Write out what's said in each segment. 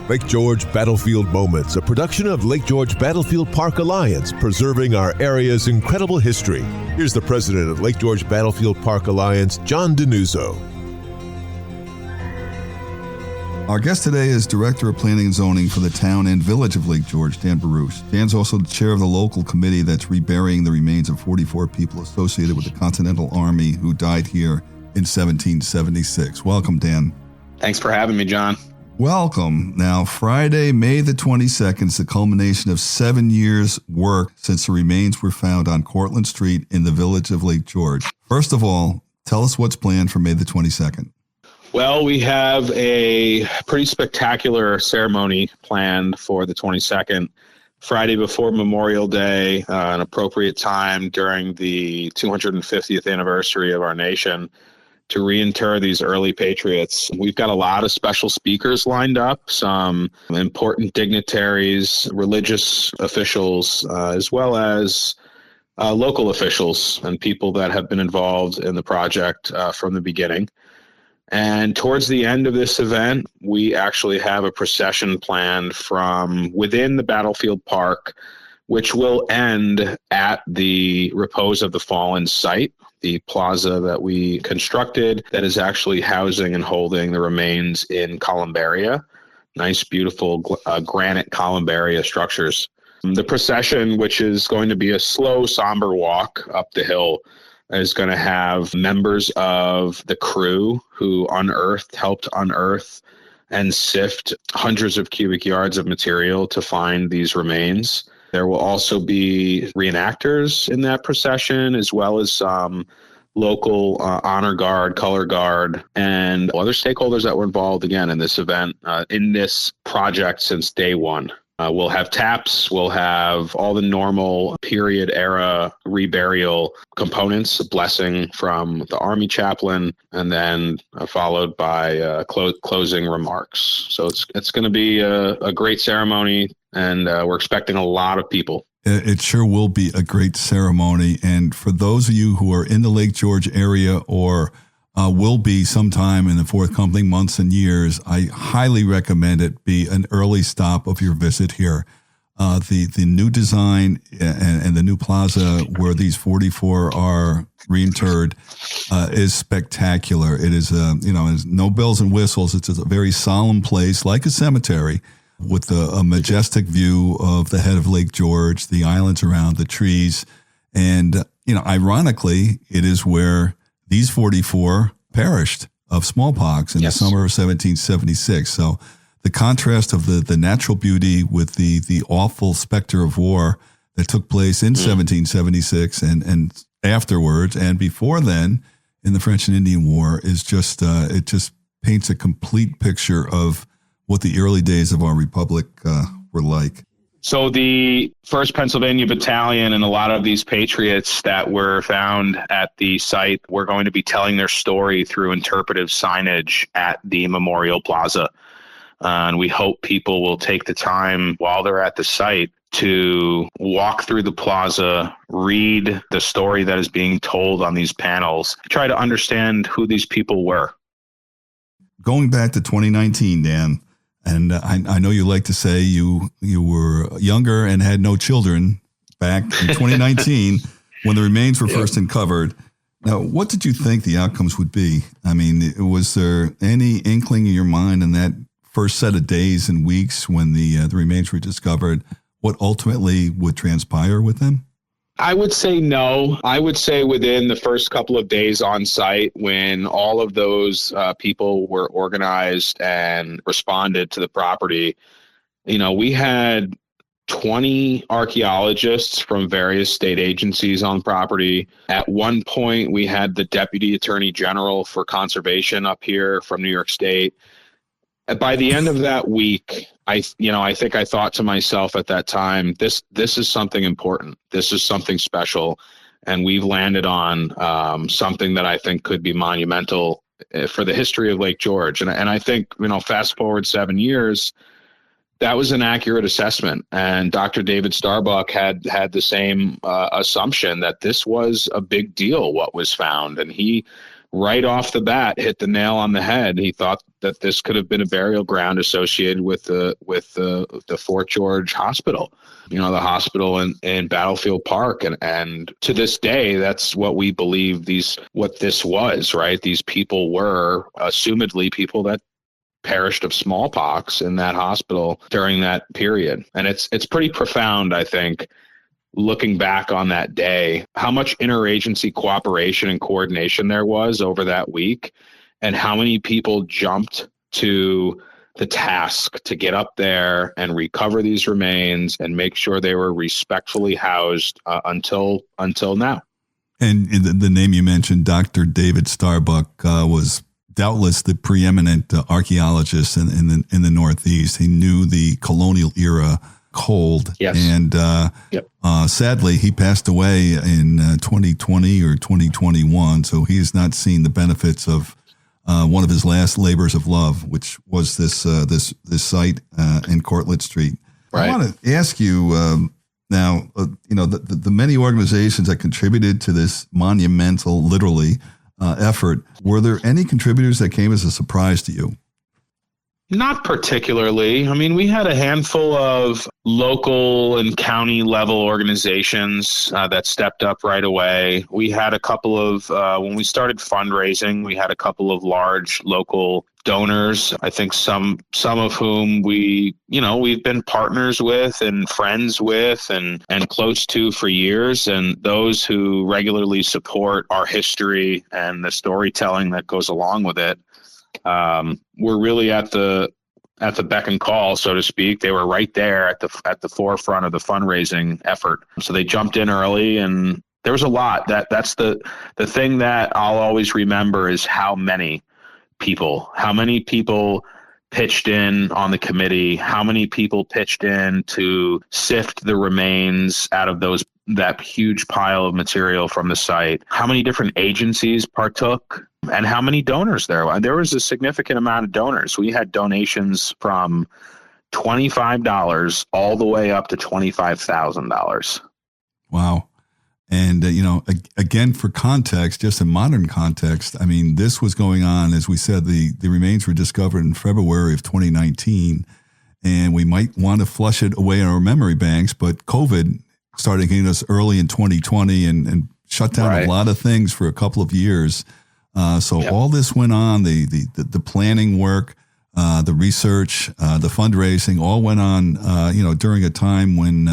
Lake George Battlefield Moments, a production of Lake George Battlefield Park Alliance, preserving our area's incredible history. Here's the president of Lake George Battlefield Park Alliance, John Denuzzo. Our guest today is Director of Planning and Zoning for the town and village of Lake George, Dan Barusch. Dan's also the chair of the local committee that's reburying the remains of 44 people associated with the Continental Army who died here in 1776. Welcome, Dan. Thanks for having me, John. Welcome. Now, Friday, May the 22nd is the culmination of 7 years' work since the remains were found on Courtland Street in the village of Lake George. First of all, tell us what's planned for May the 22nd. Well, we have a pretty spectacular ceremony planned for the 22nd, Friday before Memorial Day, an appropriate time during the 250th anniversary of our nation, to reinter these early patriots. We've got a lot of special speakers lined up, some important dignitaries, religious officials, as well as local officials and people that have been involved in the project from the beginning. And towards the end of this event, we actually have a procession planned from within the battlefield park, which will end at the Repose of the Fallen site, the plaza that we constructed that is actually housing and holding the remains in columbaria, nice, beautiful granite columbaria structures. The procession, which is going to be a slow, somber walk up the hill, is going to have members of the crew who helped unearth and sift hundreds of cubic yards of material to find these remains. There will also be reenactors in that procession, as well as some local honor guard, color guard, and other stakeholders that were involved, again, in this event, in this project since day one. We'll have taps, we'll have all the normal period era reburial components, a blessing from the Army chaplain, and then followed by closing remarks. So it's going to be a great ceremony, and we're expecting a lot of people. It sure will be a great ceremony. And for those of you who are in the Lake George area or will be sometime in the forthcoming months and years, I highly recommend it be an early stop of your visit here. The new design and the new plaza where these 44 are reinterred is spectacular. It is, it's no bells and whistles. It's a very solemn place, like a cemetery, with a majestic view of the head of Lake George, the islands around, the trees. And, ironically, it is where these 44 perished of smallpox in the summer of 1776. So the contrast of the natural beauty with the awful specter of war that took place in 1776 and afterwards and before then in the French and Indian War is just, it just paints a complete picture of what the early days of our republic were like. So the 1st Pennsylvania Battalion and a lot of these patriots that were found at the site were going to be telling their story through interpretive signage at the Memorial Plaza. And we hope people will take the time while they're at the site to walk through the plaza, read the story that is being told on these panels, try to understand who these people were. Going back to 2019, Dan, and I know you like to say you were younger and had no children back in 2019 when the remains were first uncovered. Now, what did you think the outcomes would be? I mean, was there any inkling in your mind in that first set of days and weeks when the remains were discovered, what ultimately would transpire with them? I would say no. I would say within the first couple of days on site, when all of those people were organized and responded to the property, we had 20 archaeologists from various state agencies on property. At one point, we had the Deputy Attorney General for Conservation up here from New York State. By the end of that week, I think I thought to myself at that time, this is something important. This is something special. And we've landed on something that I think could be monumental for the history of Lake George. And I think, fast forward 7 years, that was an accurate assessment. And Dr. David Starbuck had the same assumption that this was a big deal, what was found. And he right off the bat hit the nail on the head. He thought that this could have been a burial ground associated with the Fort George Hospital, the hospital in Battlefield Park. And to this day, that's what we believe what this was, right? These people were assumedly people that perished of smallpox in that hospital during that period. And it's pretty profound, I think, looking back on that day, how much interagency cooperation and coordination there was over that week, and how many people jumped to the task to get up there and recover these remains and make sure they were respectfully housed until now. And the name you mentioned, Dr. David Starbuck, was doubtless the preeminent archaeologist in the Northeast. He knew the colonial era cold. Yes. And sadly, he passed away in 2020 or 2021. So he has not seen the benefits of one of his last labors of love, which was this site in Courtland Street. Right. I want to ask you now, the many organizations that contributed to this monumental, literally, effort. Were there any contributors that came as a surprise to you? Not particularly. I mean, we had a handful of local and county level organizations that stepped up right away. We had a couple of, when we started fundraising, we had a couple of large local donors. I think some of whom we've been partners with and friends with and close to for years. And those who regularly support our history and the storytelling that goes along with it. We're really at the beck and call, so to speak. They were right there at the forefront of the fundraising effort. So they jumped in early, and there was a lot. That's the thing that I'll always remember is how many people pitched in on the committee, how many people pitched in to sift the remains out of that huge pile of material from the site, how many different agencies partook, and how many donors there were. There was a significant amount of donors. We had donations from $25 all the way up to $25,000. Wow. And, again, for context, just in modern context, I mean, this was going on, as we said, the remains were discovered in February of 2019, and we might want to flush it away in our memory banks, but COVID started hitting us early in 2020 and shut down a lot of things for a couple of years. All this went on, the planning work, the research, the fundraising, all went on, during a time when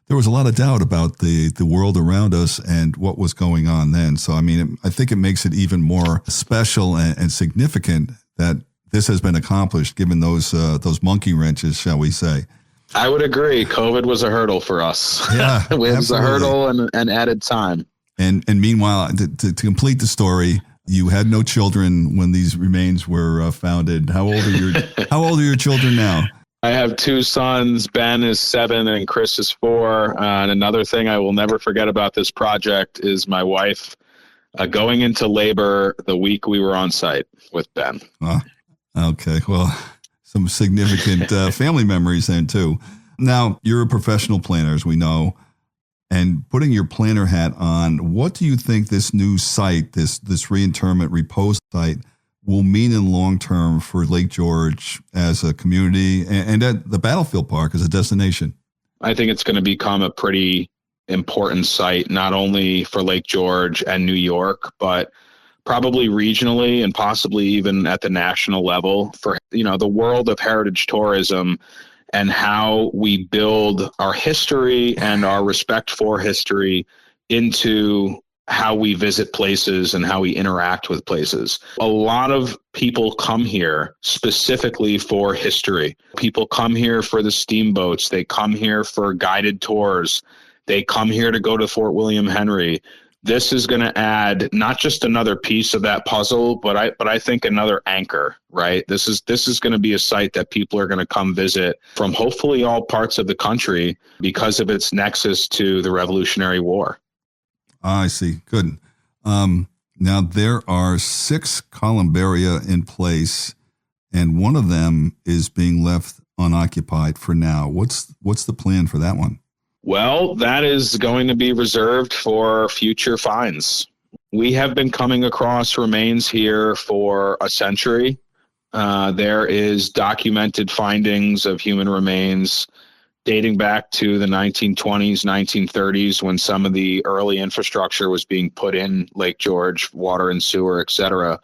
there was a lot of doubt about the world around us and what was going on then. So, I mean, I think it makes it even more special and significant that this has been accomplished, given those monkey wrenches, shall we say. I would agree. COVID was a hurdle for us. Yeah, it was a hurdle and added time. And meanwhile, to complete the story, you had no children when these remains were founded. How old are your children now? I have two sons. Ben is 7 and Chris is 4. And another thing I will never forget about this project is my wife going into labor the week we were on site with Ben. Okay. Well, some significant family memories then too. Now, you're a professional planner, as we know, and putting your planner hat on, what do you think this new site, this reinterment Repose site, will mean in long term for Lake George as a community and at the Battlefield Park as a destination? I think it's going to become a pretty important site, not only for Lake George and New York, but probably regionally and possibly even at the national level for, the world of heritage tourism and how we build our history and our respect for history into how we visit places and how we interact with places. A lot of people come here specifically for history. People come here for the steamboats. They come here for guided tours. They come here to go to Fort William Henry. This is going to add not just another piece of that puzzle, but I think another anchor, right? This is going to be a site that people are going to come visit from hopefully all parts of the country because of its nexus to the Revolutionary War. I see. Good. Now, there are 6 columbaria in place, and one of them is being left unoccupied for now. What's the plan for that one? Well, that is going to be reserved for future finds. We have been coming across remains here for a century. There is documented findings of human remains dating back to the 1920s, 1930s, when some of the early infrastructure was being put in Lake George, water and sewer, et cetera,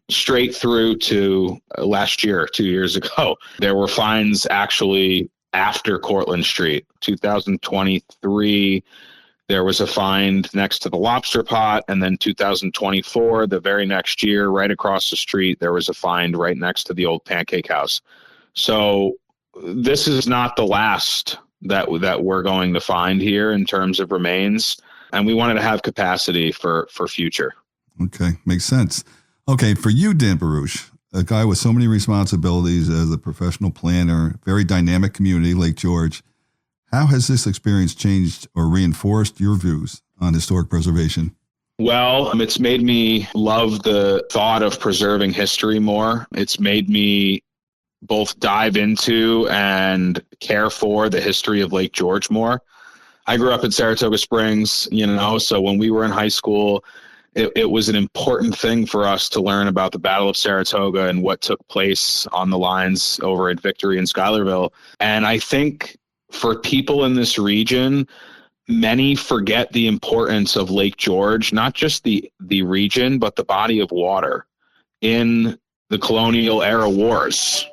straight through to last year, 2 years ago. There were finds actually after Courtland Street. 2023, there was a find next to the lobster pot, and then 2024, the very next year, right across the street, there was a find right next to the old pancake house. So this is not the last that we're going to find here in terms of remains, and we wanted to have capacity for future. Okay, makes sense. Okay, for you, Dan Barusch, a guy with so many responsibilities as a professional planner, very dynamic community, Lake George, how has this experience changed or reinforced your views on historic preservation? Well, it's made me love the thought of preserving history more. It's made me both dive into and care for the history of Lake George more. I grew up in Saratoga Springs, so when we were in high school, it was an important thing for us to learn about the Battle of Saratoga and what took place on the lines over at Victory and Schuylerville. And I think for people in this region, many forget the importance of Lake George, not just the region, but the body of water in the colonial era wars.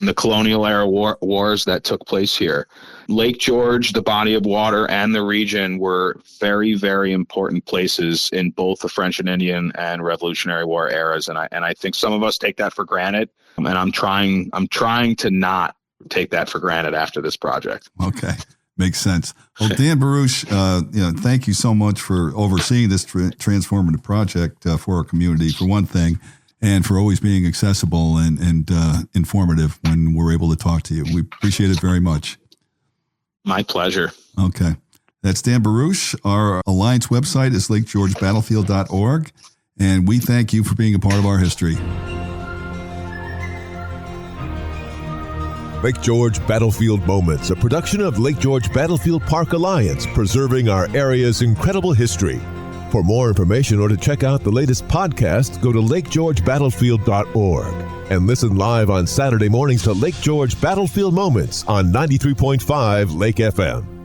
The colonial era wars that took place here. Lake George, the body of water, and the region were very, very important places in both the French and Indian and Revolutionary War eras. And I think some of us take that for granted. And I'm trying to not take that for granted after this project. Okay. Makes sense. Well, Dan Barusch, thank you so much for overseeing this transformative project for our community, for one thing, and for always being accessible and informative when we're able to talk to you. We appreciate it very much. My pleasure. Okay. That's Dan Barusch. Our Alliance website is lakegeorgebattlefield.org, and we thank you for being a part of our history. Lake George Battlefield Moments, a production of Lake George Battlefield Park Alliance, preserving our area's incredible history. For more information or to check out the latest podcast, go to lakegeorgebattlefield.org and listen live on Saturday mornings to Lake George Battlefield Moments on 93.5 Lake FM.